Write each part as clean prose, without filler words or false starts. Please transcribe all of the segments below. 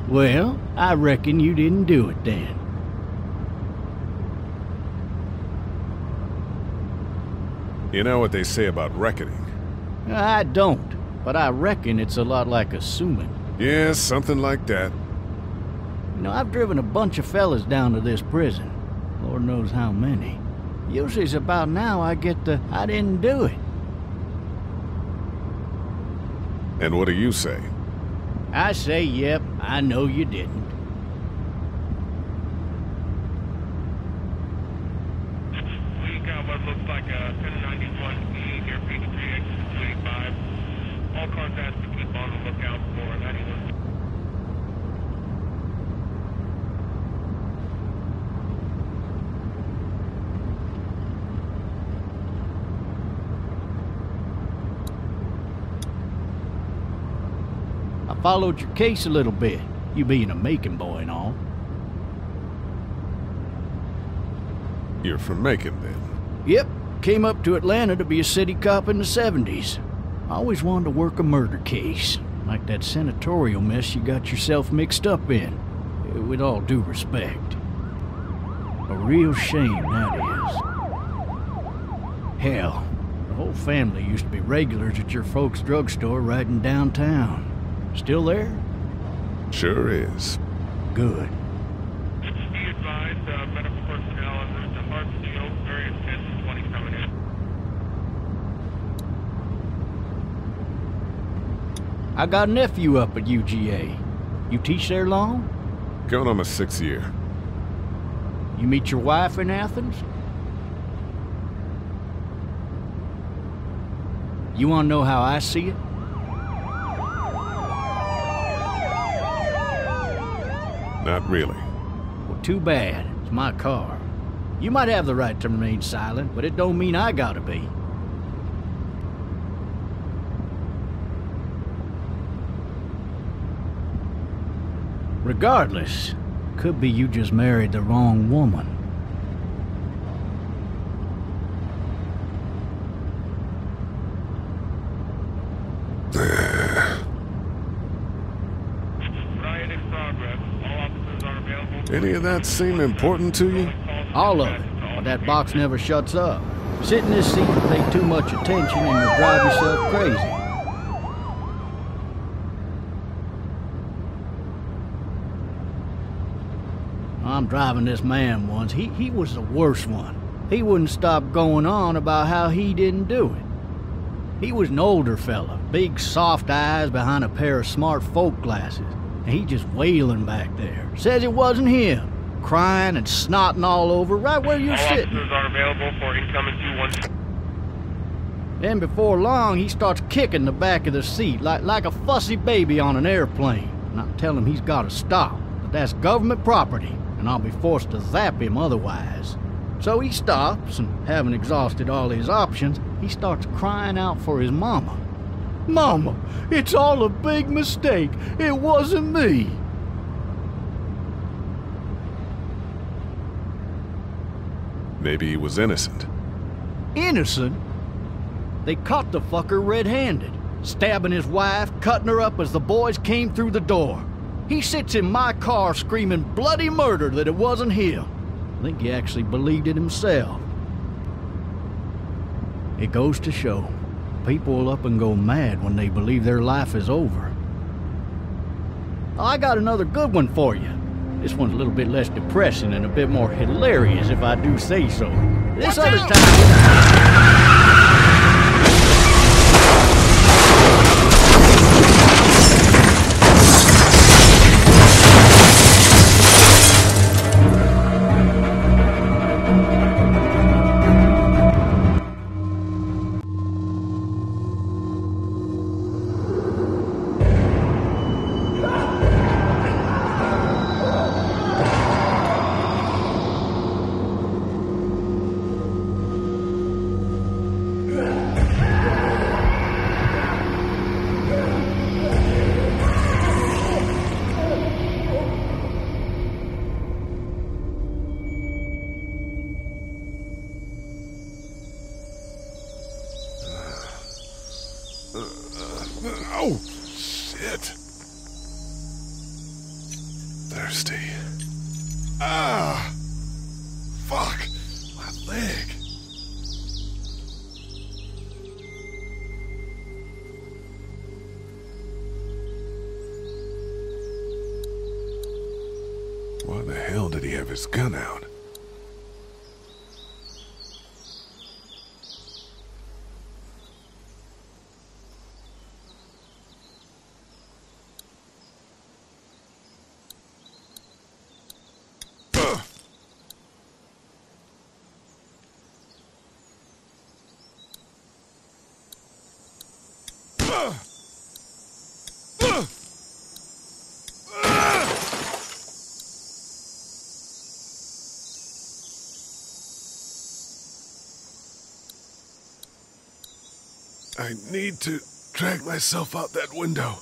Well, I reckon you didn't do it then. You know what they say about reckoning? I don't, but I reckon it's a lot like assuming. Yeah, something like that. You know, I've driven a bunch of fellas down to this prison. Lord knows how many. Usually it's about now I get the, I didn't do it. And what do you say? I say, yep, I know you didn't. We got what looks like a 1091E near Peachtree, exit 285. All cars asked to keep on the lookout for 91. I followed your case a little bit, you being a Macon boy and all. You're from Macon, then? Yep, came up to Atlanta to be a city cop in the 70s. I always wanted to work a murder case, like that senatorial mess you got yourself mixed up in. With all due respect. A real shame, that is. Hell, the whole family used to be regulars at your folks' drugstore right in downtown. Still there? Sure is. Good. Be advised, medical personnel en route to Hartsfield, very intense 20 coming in. I got a nephew up at UGA. You teach there long? Going on my 6th year. You meet your wife in Athens? You want to know how I see it? Not really. Well, too bad. It's my car. You might have the right to remain silent, but it don't mean I gotta be. Regardless, could be you just married the wrong woman. Riot in progress. All officers are available. Any of that seem important to you? All of it. But that box never shuts up. Sit in this seat and pay too much attention and you'll drive yourself crazy. I'm driving this man once. He was the worst one. He wouldn't stop going on about how he didn't do it. He was an older fella, big soft eyes behind a pair of smart folk glasses. And he just wailing back there. Says it wasn't him. Crying and snotting all over right where you're All sitting. officers are available for incoming 2-1. Then before long, he starts kicking the back of the seat like a fussy baby on an airplane. And I tell him he's got to stop, that that's government property, and I'll be forced to zap him otherwise. So he stops, and having exhausted all his options, he starts crying out for his mama. Mama, it's all a big mistake. It wasn't me. Maybe he was innocent. Innocent? They caught the fucker red-handed, stabbing his wife, cutting her up as the boys came through the door. He sits in my car screaming bloody murder that it wasn't him. I think he actually believed it himself. It goes to show, people will up and go mad when they believe their life is over. I got another good one for you. This one's a little bit less depressing and a bit more hilarious, if I do say so. This other time... Oh, shit. thirsty. Ah! Fuck! My leg! Why the hell did he have his gun out? I need to drag myself out that window.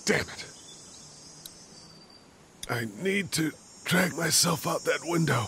Damn it. I need to drag myself out that window.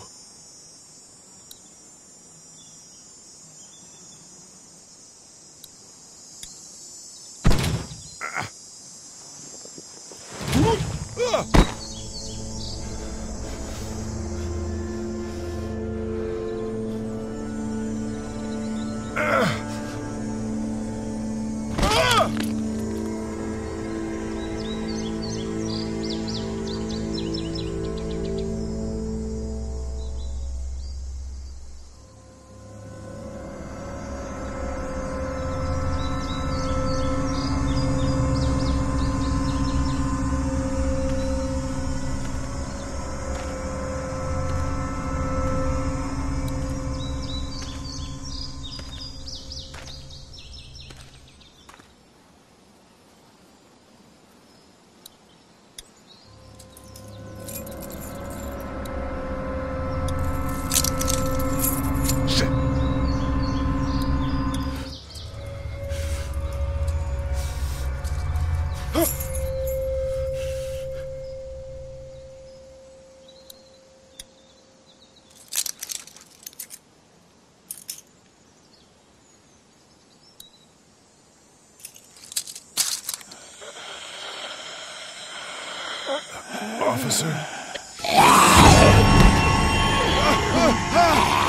Officer?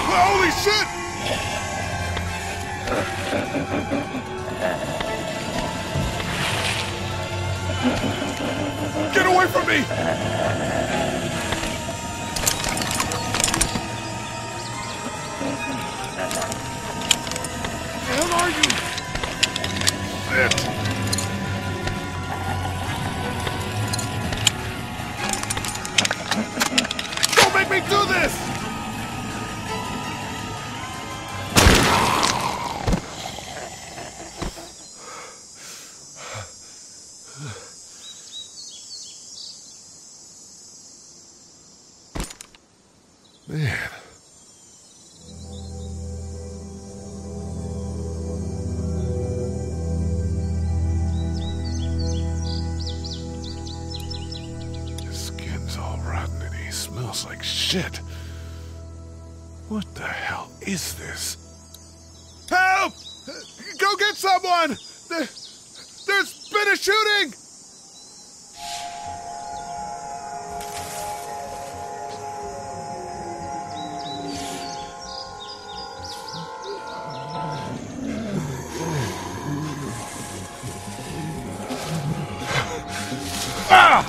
Holy shit! Get away from me! Where the hell are you? Shit! Make me do this! Man. His skin's all rotten and he smells like shit. What the hell is this? Help! Go get someone! There's been a shooting! Ah!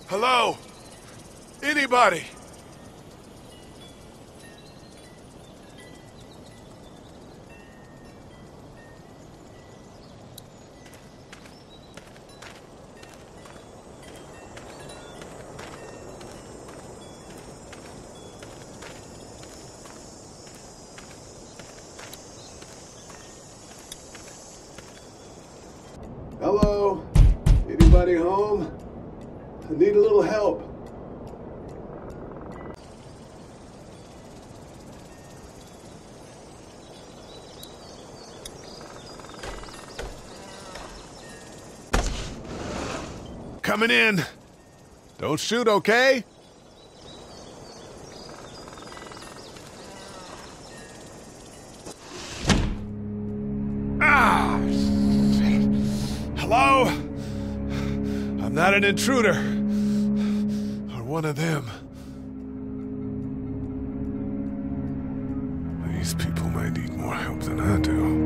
Hello? Anybody? Hello? Anybody home? I need a little help. Coming in. Don't shoot, okay? Ah! Shit. Hello? I'm not an intruder. Or one of them. These people might need more help than I do.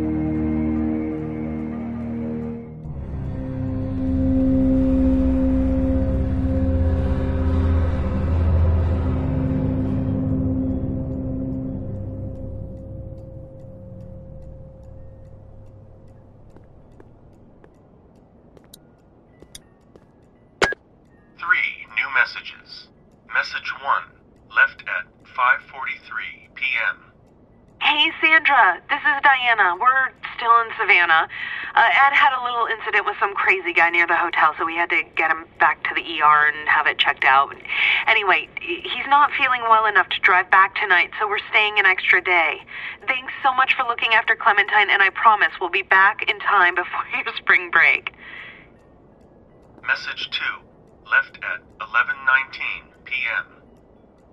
Messages. Message 1, left at 5:43 p.m. Hey, Sandra. This is Diana. We're still in Savannah. Ed had a little incident with some crazy guy near the hotel, so we had to get him back to the ER and have it checked out. Anyway, he's not feeling well enough to drive back tonight, so we're staying an extra day. Thanks so much for looking after Clementine, and I promise we'll be back in time before your spring break. Message 2, left at 11:19 p.m.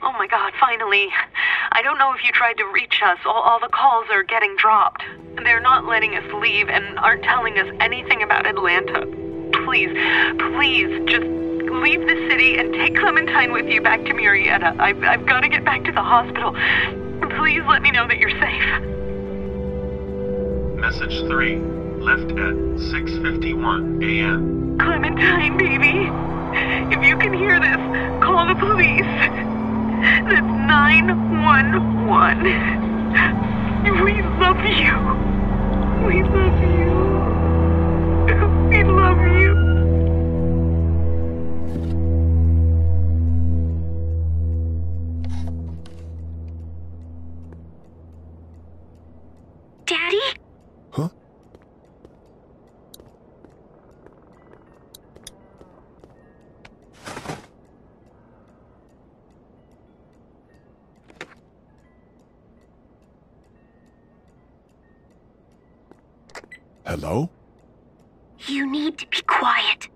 Oh my God, finally. I don't know if you tried to reach us. All the calls are getting dropped. They're not letting us leave and aren't telling us anything about Atlanta. Please, just leave the city and take Clementine with you back to Murrieta. I've got to get back to the hospital. Please let me know that you're safe. Message 3, left at 6:51 a.m. Clementine, baby. If you can hear this, call the police. That's 911. We love you. We love you. We love you. Daddy? Huh? Hello? You need to be quiet.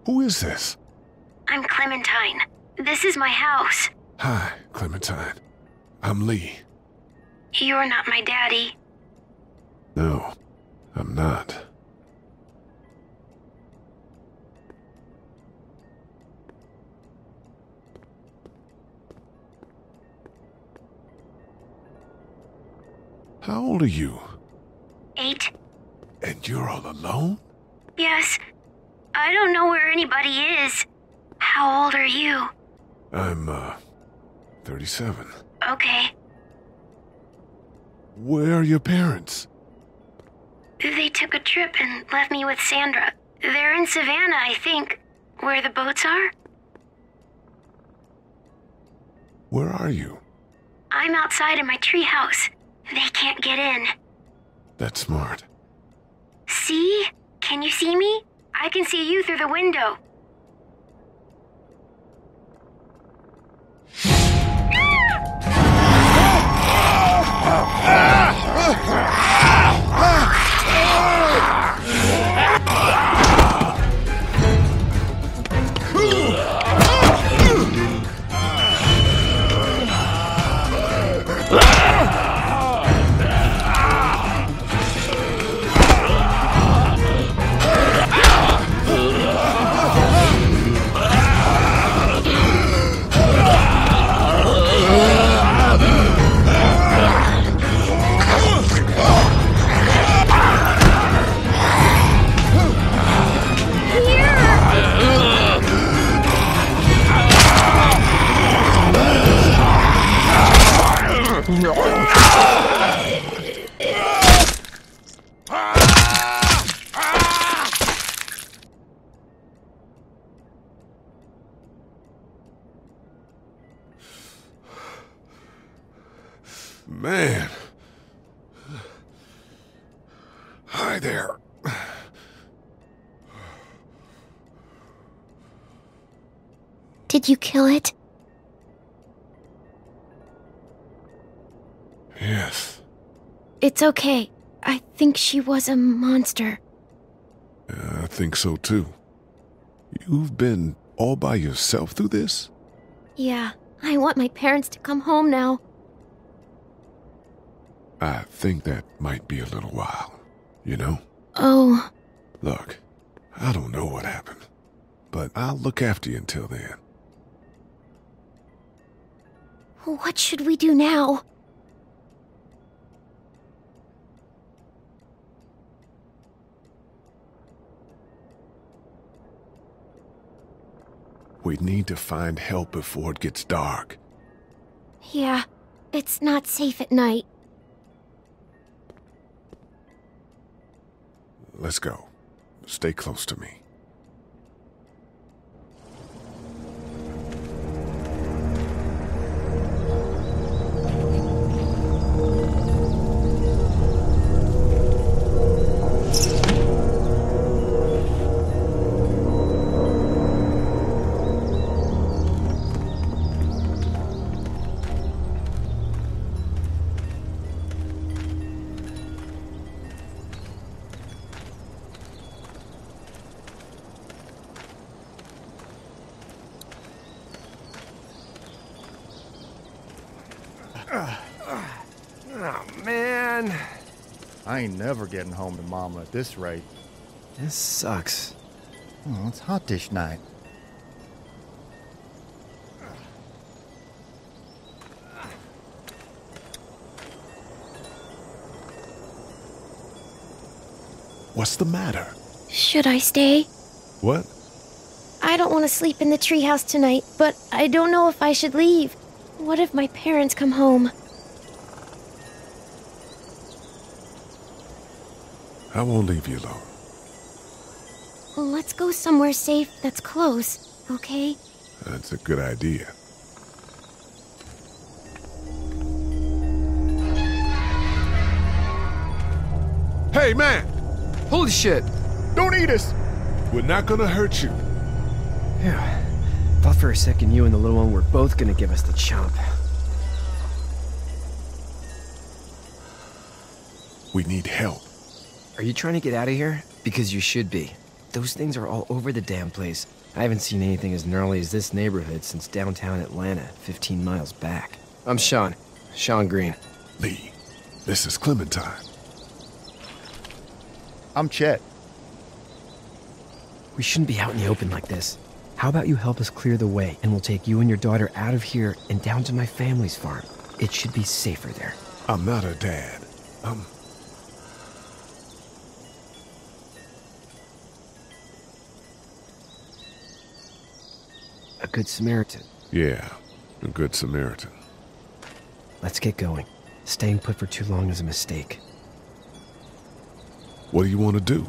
Who is this? I'm Clementine. This is my house. Hi, Clementine. I'm Lee. You're not my daddy. No, I'm not. How old are you? 8. And you're all alone? Yes. I don't know where anybody is. How old are you? I'm, 37. Okay. Where are your parents? They took a trip and left me with Sandra. They're in Savannah, I think. Where the boats are? Where are you? I'm outside in my treehouse. They can't get in. That's smart. See? Can you see me? I can see you through the window. Man. Hi there. Did you kill it? Yes. It's okay. I think she was a monster. I think so too. You've been all by yourself through this? Yeah, I want my parents to come home now. I think that might be a little while, you know? Oh. Look, I don't know what happened, but I'll look after you until then. What should we do now? We need to find help before it gets dark. Yeah, it's not safe at night. Let's go. Stay close to me. Oh, man. I ain't never getting home to Mama at this rate. This sucks. Oh, it's hot dish night. What's the matter? Should I stay? What? I don't want to sleep in the treehouse tonight, but I don't know if I should leave. What if my parents come home? I won't leave you alone. Let's go somewhere safe that's close, okay? That's a good idea. Hey, man! Holy shit! Don't eat us! We're not gonna hurt you. Yeah. Thought for a second you and the little one were both gonna give us the chomp. We need help. Are you trying to get out of here? Because you should be. Those things are all over the damn place. I haven't seen anything as gnarly as this neighborhood since downtown Atlanta, 15 miles back. I'm Sean. Sean Green. Lee, this is Clementine. I'm Chet. We shouldn't be out in the open like this. How about you help us clear the way, and we'll take you and your daughter out of here and down to my family's farm. It should be safer there. I'm not her dad. A good Samaritan. Yeah, a good Samaritan. Let's get going. Staying put for too long is a mistake. What do you want to do?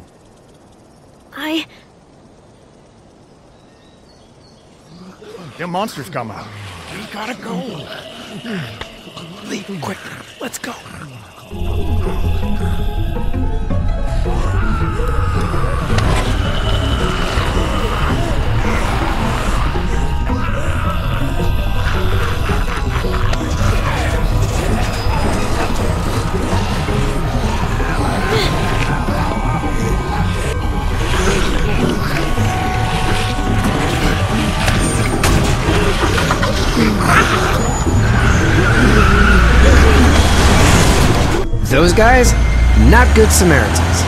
Them monsters come out. We gotta go. Lee, quick, let's go. Those guys, not good Samaritans.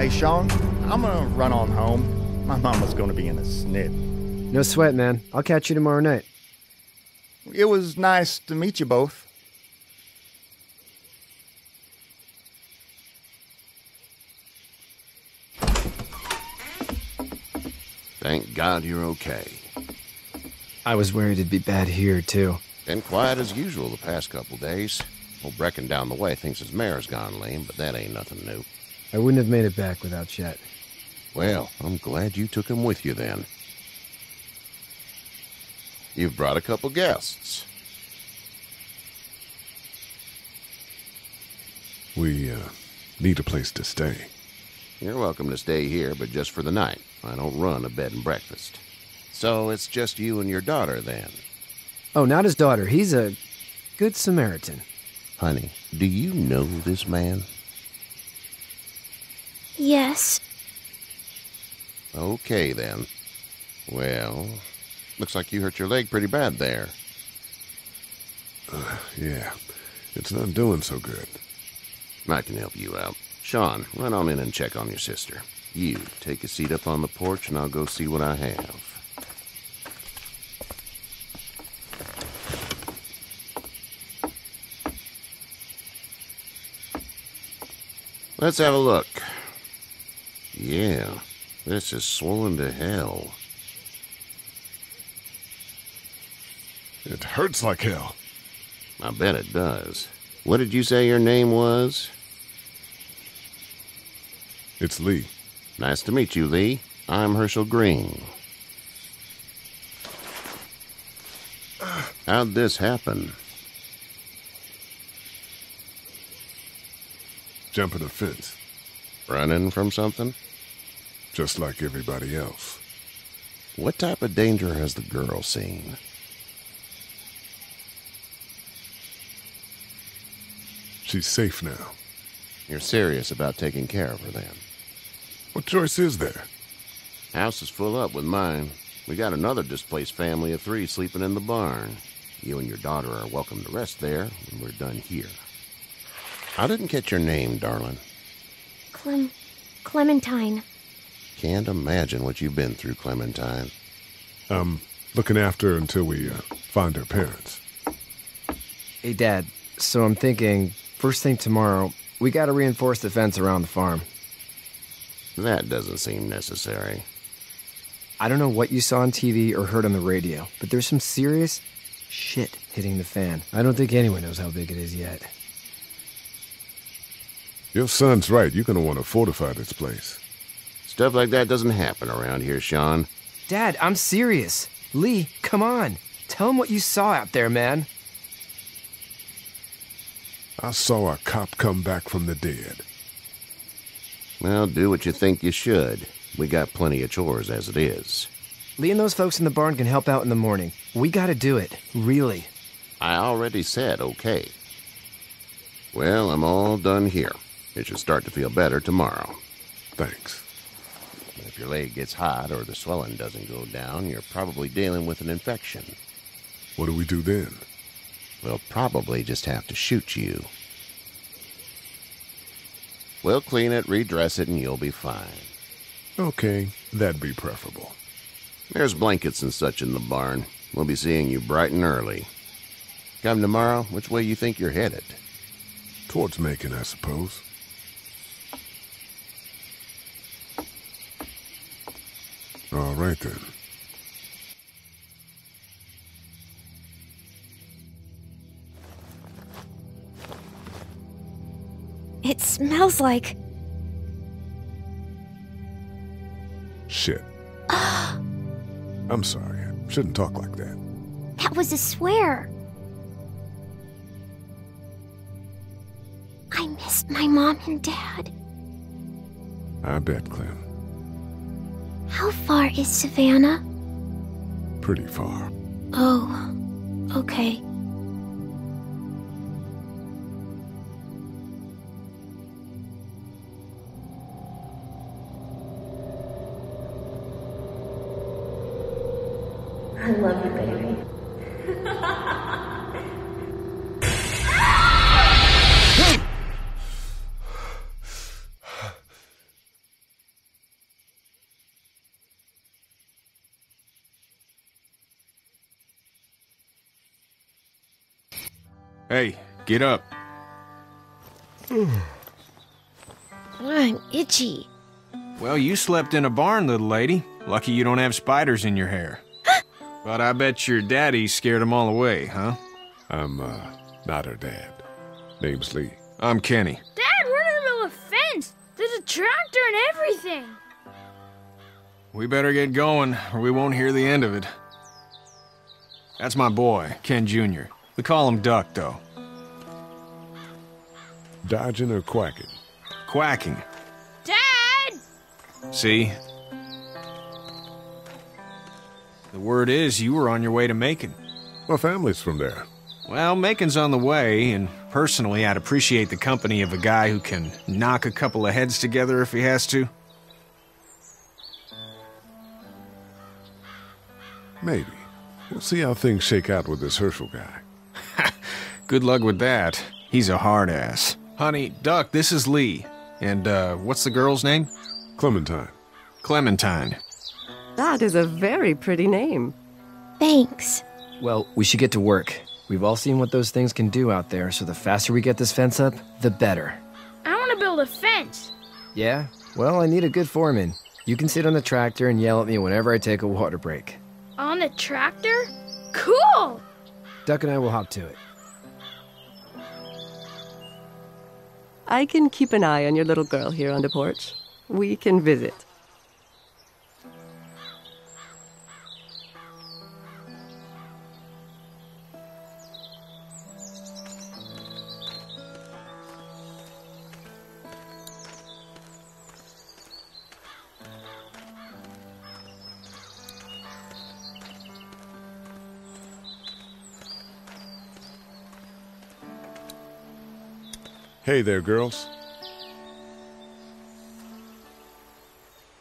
Hey, Sean, I'm gonna run on home. My mama's gonna be in a snit. No sweat, man. I'll catch you tomorrow night. It was nice to meet you both. Thank God you're okay. I was worried it'd be bad here, too. Been quiet as usual the past couple days. Old Brecken down the way thinks his mare's gone lame, but that ain't nothing new. I wouldn't have made it back without Chet. Well, I'm glad you took him with you then. You've brought a couple guests. We, need a place to stay. You're welcome to stay here, but just for the night. I don't run a bed and breakfast. So it's just you and your daughter, then? Oh, not his daughter. He's a good Samaritan. Honey, do you know this man? Yes. Okay, then. Well, looks like you hurt your leg pretty bad there. Yeah. It's not doing so good. I can help you out. Sean, run on in and check on your sister. You, take a seat up on the porch and I'll go see what I have. Let's have a look. Yeah, this is swollen to hell. It hurts like hell. I bet it does. What did you say your name was? It's Lee. Nice to meet you, Lee. I'm Herschel Green. How'd this happen? Jumping a fence. Running from something? Just like everybody else. What type of danger has the girl seen? She's safe now. You're serious about taking care of her, then? What choice is there? House is full up with mine. We got another displaced family of 3 sleeping in the barn. You and your daughter are welcome to rest there when we're done here. I didn't catch your name, darling. Clementine. Can't imagine what you've been through, Clementine. I'm looking after her until we find her parents. Hey, Dad. So I'm thinking, first thing tomorrow, we gotta reinforce the fence around the farm. That doesn't seem necessary. I don't know what you saw on TV or heard on the radio, but there's some serious shit hitting the fan. I don't think anyone knows how big it is yet. Your son's right. You're gonna want to fortify this place. Stuff like that doesn't happen around here, Sean. Dad, I'm serious. Lee, come on. Tell him what you saw out there, man. I saw a cop come back from the dead. Well, do what you think you should. We got plenty of chores as it is. Lee and those folks in the barn can help out in the morning. We gotta do it. Really. I already said okay. Well, I'm all done here. It should start to feel better tomorrow. Thanks. If your leg gets hot or the swelling doesn't go down, you're probably dealing with an infection. What do we do then? We'll probably just have to shoot you. We'll clean it, redress it, and you'll be fine. Okay, that'd be preferable. There's blankets and such in the barn. We'll be seeing you bright and early. Come tomorrow, which way you think you're headed? Towards Macon, I suppose. All right, then. It smells like... Shit. I'm sorry. I shouldn't talk like that. That was a swear. I missed my mom and dad. I bet, Clem. How far is Savannah? Pretty far. Oh, okay. I love you, baby. Hey, get up. I'm itchy. Well, you slept in a barn, little lady. Lucky you don't have spiders in your hair. But I bet your daddy scared them all away, huh? I'm, not her dad. Name's Lee. I'm Kenny. Dad, we're in the middle of a fence. There's a tractor and everything. We better get going, or we won't hear the end of it. That's my boy, Ken Jr. We call him Duck, though. Dodging or quacking? Quacking. Dad! See? The word is you were on your way to Macon. My family's from there. Well, Macon's on the way, and personally, I'd appreciate the company of a guy who can knock a couple of heads together if he has to. Maybe. We'll see how things shake out with this Herschel guy. Good luck with that. He's a hard ass. Honey, Duck, this is Lee. And, what's the girl's name? Clementine. Clementine. That is a very pretty name. Thanks. Well, we should get to work. We've all seen what those things can do out there, so the faster we get this fence up, the better. I want to build a fence. Yeah? Well, I need a good foreman. You can sit on the tractor and yell at me whenever I take a water break. On the tractor? Cool! Duck and I will hop to it. I can keep an eye on your little girl here on the porch. We can visit. Hey there, girls.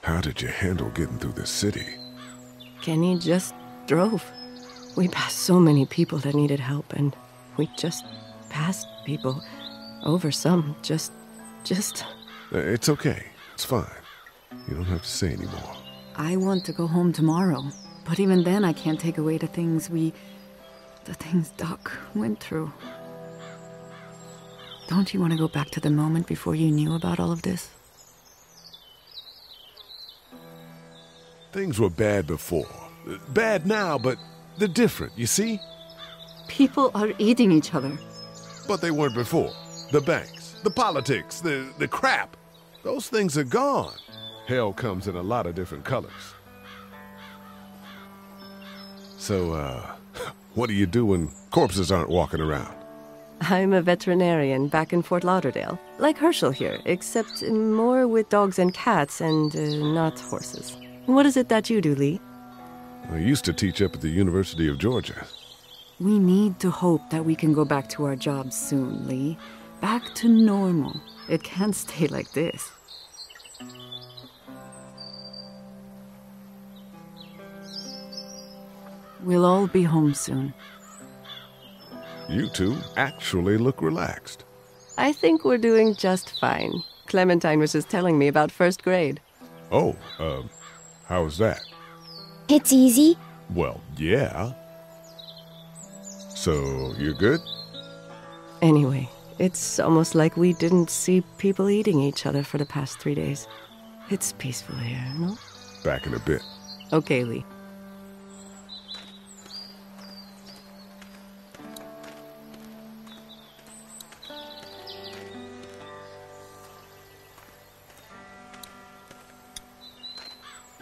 How did you handle getting through the city? Kenny just drove. We passed so many people that needed help, and we just passed people. Over some, just... It's okay. It's fine. You don't have to say anymore. I want to go home tomorrow, but even then I can't take away the things Doc went through. Don't you want to go back to the moment before you knew about all of this? Things were bad before. Bad now, but they're different, you see? People are eating each other. But they weren't before. The banks, the politics, the crap. Those things are gone. Hell comes in a lot of different colors. So, what do you do when corpses aren't walking around? I'm a veterinarian back in Fort Lauderdale. Like Herschel here, except more with dogs and cats and not horses. What is it that you do, Lee? I used to teach up at the University of Georgia. We need to hope that we can go back to our jobs soon, Lee. Back to normal. It can't stay like this. We'll all be home soon. You two actually look relaxed. I think we're doing just fine. Clementine was just telling me about first grade. Oh, how was that? It's easy. Well, yeah. So, you're good? Anyway, it's almost like we didn't see people eating each other for the past 3 days. It's peaceful here, no? Back in a bit. Okay, Lee.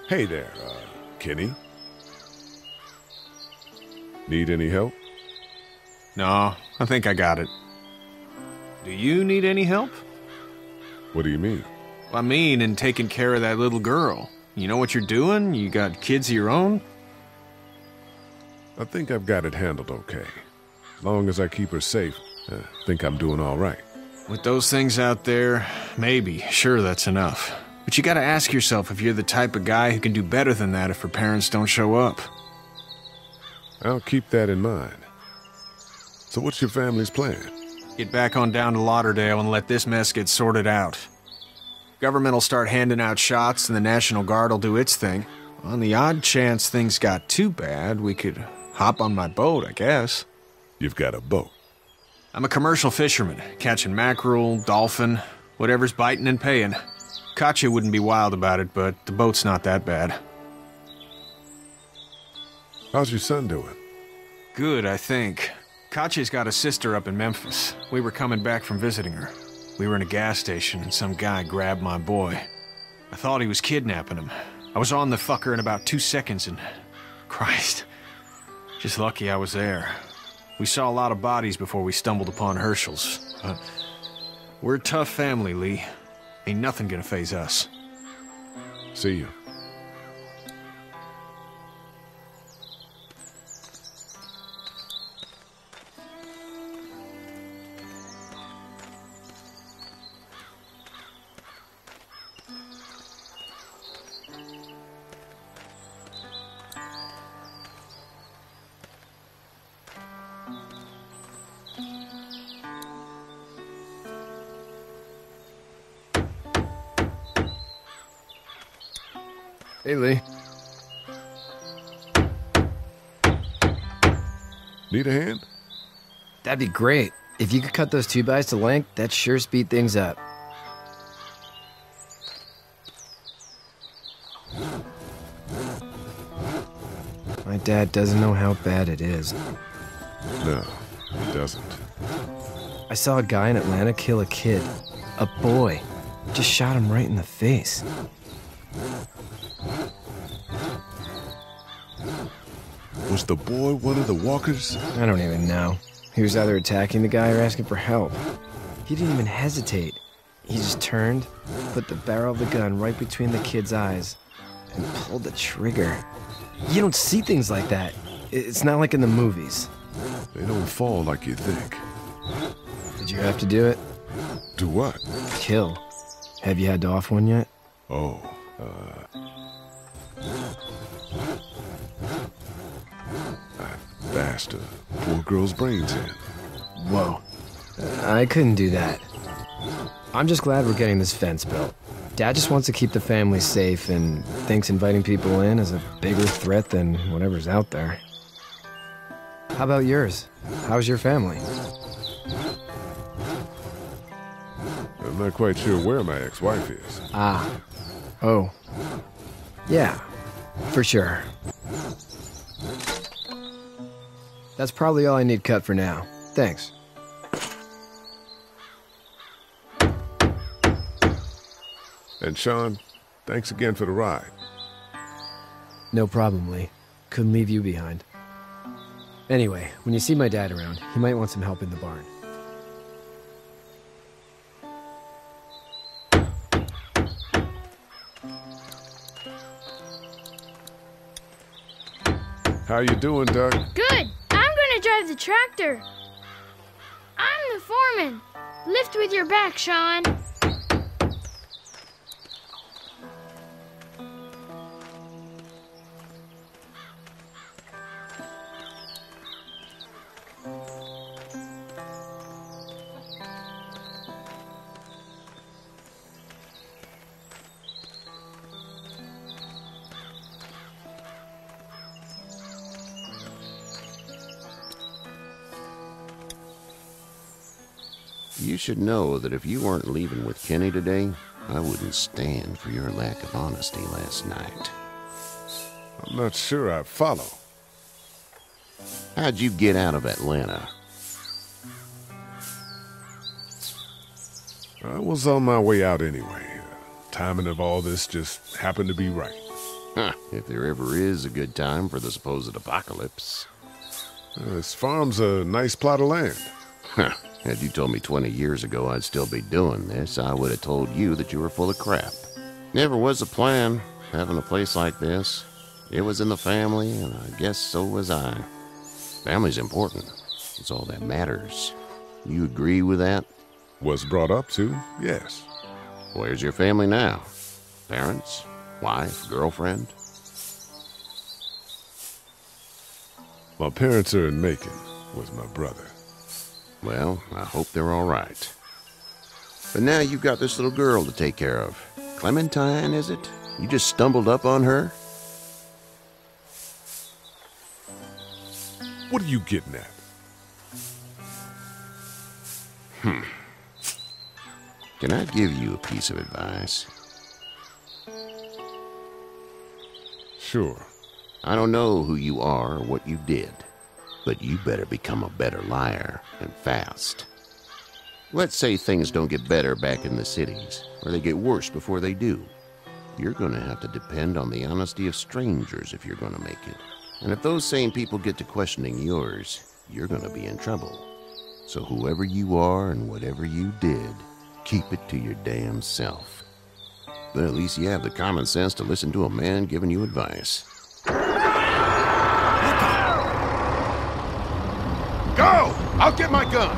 Hey there, Kenny. Need any help? No, I think I got it. Do you need any help? What do you mean? I mean, in taking care of that little girl. You know what you're doing? You got kids of your own? I think I've got it handled okay. As long as I keep her safe, I think I'm doing all right. With those things out there, maybe. Sure, that's enough. But you gotta ask yourself if you're the type of guy who can do better than that if her parents don't show up. I'll keep that in mind. So what's your family's plan? Get back on down to Lauderdale and let this mess get sorted out. Government will start handing out shots and the National Guard will do its thing. On the odd chance things got too bad, we could hop on my boat, I guess. You've got a boat? I'm a commercial fisherman, catching mackerel, dolphin, whatever's biting and paying. Katya wouldn't be wild about it, but the boat's not that bad. How's your son doing? Good, I think. Katya's got a sister up in Memphis. We were coming back from visiting her. We were in a gas station and some guy grabbed my boy. I thought he was kidnapping him. I was on the fucker in about 2 seconds and... Christ. Just lucky I was there. We saw a lot of bodies before we stumbled upon Hershel's. But we're a tough family, Lee. Ain't nothing gonna faze us. See you. Hey, Lee. Need a hand? That'd be great. If you could cut those 2x to length, that'd sure speed things up. My dad doesn't know how bad it is. No, he doesn't. I saw a guy in Atlanta kill a kid. A boy. Just shot him right in the face. Was the boy one of the walkers? I don't even know. He was either attacking the guy or asking for help. He didn't even hesitate. He just turned, put the barrel of the gun right between the kid's eyes, and pulled the trigger. You don't see things like that. It's not like in the movies. They don't fall like you think. Did you have to do it? Do what? Kill. Have you had to off one yet? Oh, I bashed a poor girl's brains in. Whoa. I couldn't do that. I'm just glad we're getting this fence built. Dad just wants to keep the family safe and thinks inviting people in is a bigger threat than whatever's out there. How about yours? How's your family? I'm not quite sure where my ex-wife is. Ah. Oh. Yeah. For sure. That's probably all I need cut for now. Thanks. And Sean, thanks again for the ride. No problem, Lee. Couldn't leave you behind. Anyway, when you see my dad around, he might want some help in the barn. How you doing, Doug? Good. I'm gonna drive the tractor. I'm the foreman. Lift with your back, Sean. You should know that if you weren't leaving with Kenny today, I wouldn't stand for your lack of honesty last night. I'm not sure I follow. How'd you get out of Atlanta? I was on my way out anyway. Timing of all this just happened to be right. Huh, if there ever is a good time for the supposed apocalypse. This farm's a nice plot of land. Huh. Had you told me 20 years ago I'd still be doing this, I would have told you that you were full of crap. Never was a plan, having a place like this. It was in the family, and I guess so was I. Family's important. It's all that matters. You agree with that? Was brought up to, yes. Where's your family now? Parents? Wife? Girlfriend? My parents are in Macon, with my brother. Well, I hope they're all right. But now you've got this little girl to take care of. Clementine, is it? You just stumbled up on her? What are you getting at? Can I give you a piece of advice? Sure. I don't know who you are or what you did, but you better become a better liar, and fast. Let's say things don't get better back in the cities, or they get worse before they do. You're gonna have to depend on the honesty of strangers if you're gonna make it. And if those same people get to questioning yours, you're gonna be in trouble. So whoever you are and whatever you did, keep it to your damn self. But at least you have the common sense to listen to a man giving you advice. Go! I'll get my gun!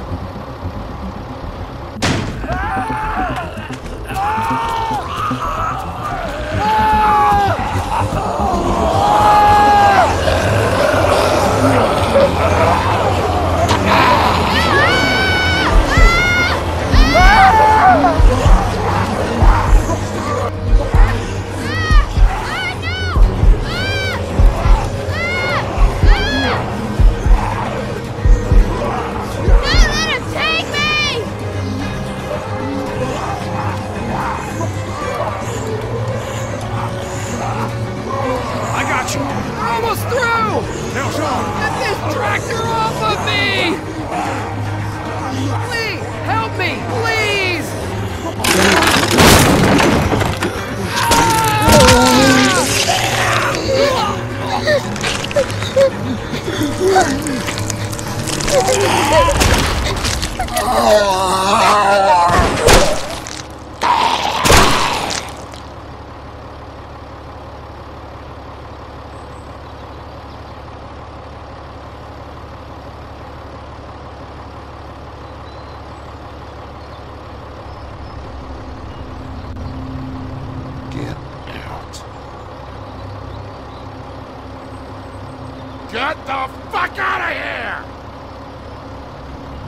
Get the fuck out of here!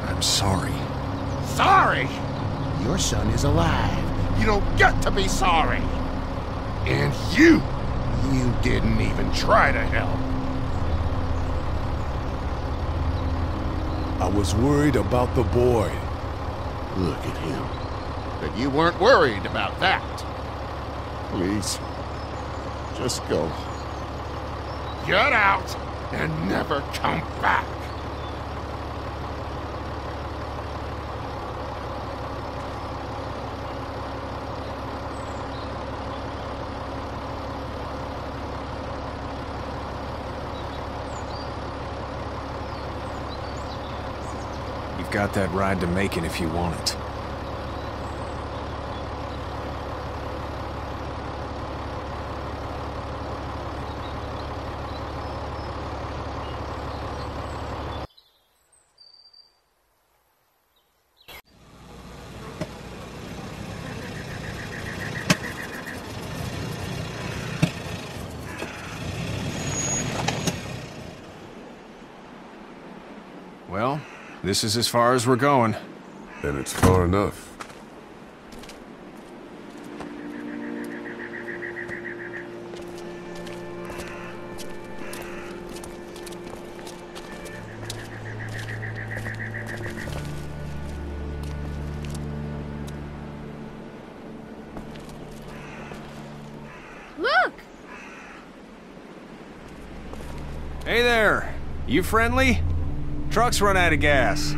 I'm sorry. Sorry? Your son is alive. You don't get to be sorry. And you didn't even try to help. I was worried about the boy. Look at him. But you weren't worried about that. Please, just go. Get out and never come back. You've got that ride to Macon if you want it. Well, this is as far as we're going. And it's far enough. Look! Hey there! You friendly? Truck's run out of gas.